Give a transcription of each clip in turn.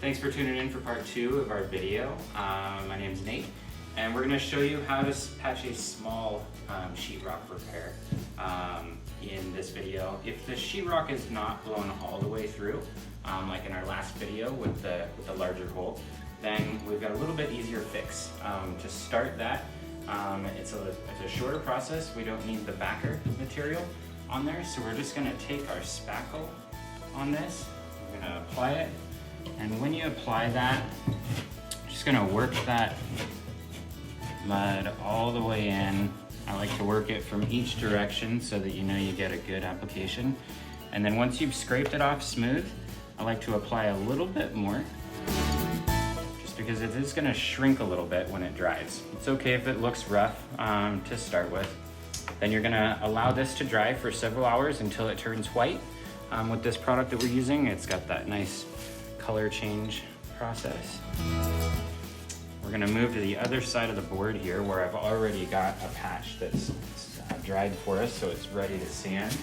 Thanks for tuning in for part 2 of our video. My name is Nate, and we're going to show you how to patch a small sheetrock repair in this video. If the sheetrock is not blown all the way through, like in our last video with the larger hole, then we've got a little bit easier fix. To start that, it's a shorter process. We don't need the backer material on there, so we're just going to take our spackle on this. We're going to apply it, and when you apply that, just going to work that mud all the way in. I like to work it from each direction so that you know you get a good application. And then once you've scraped it off smooth, I like to apply a little bit more, just because it is going to shrink a little bit when it dries. It's okay if it looks rough to start with. Then you're going to allow this to dry for several hours until it turns white. With this product that we're using, it's got that nice color change process. We're going to move to the other side of the board here, where I've already got a patch that's dried for us, so it's ready to sand.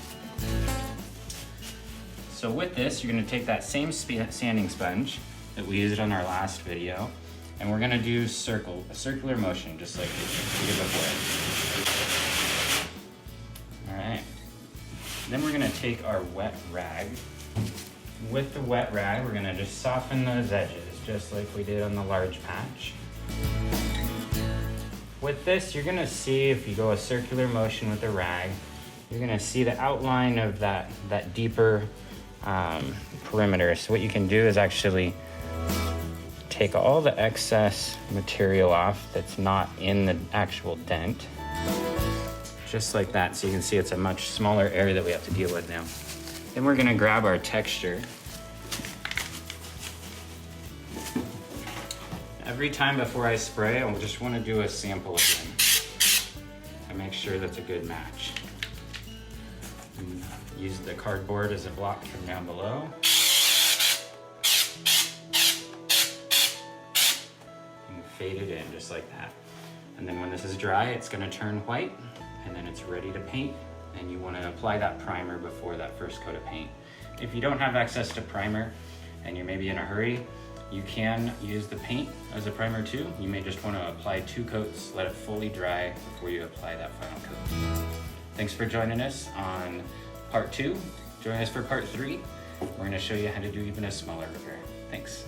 So with this, you're going to take that same sanding sponge that we used on our last video, and we're going to do a circular motion, just like we did before. All right. Then we're going to take our wet rag. With the wet rag, we're going to just soften those edges, just like we did on the large patch. With this, you're going to see, if you go a circular motion with the rag, you're going to see the outline of that deeper perimeter. So what you can do is actually take all the excess material off that's not in the actual dent, just like that, so you can see it's a much smaller area that we have to deal with now. Then we're gonna grab our texture. Every time before I spray, I just wanna do a sample again and make sure that's a good match. And use the cardboard as a block from down below. And fade it in just like that. And then when this is dry, it's gonna turn white, and then it's ready to paint. And you want to apply that primer before that first coat of paint. If you don't have access to primer and you're maybe in a hurry, you can use the paint as a primer too. You may just want to apply 2 coats, let it fully dry before you apply that final coat. Thanks for joining us on part 2. Join us for part 3. We're going to show you how to do even a smaller repair. Thanks.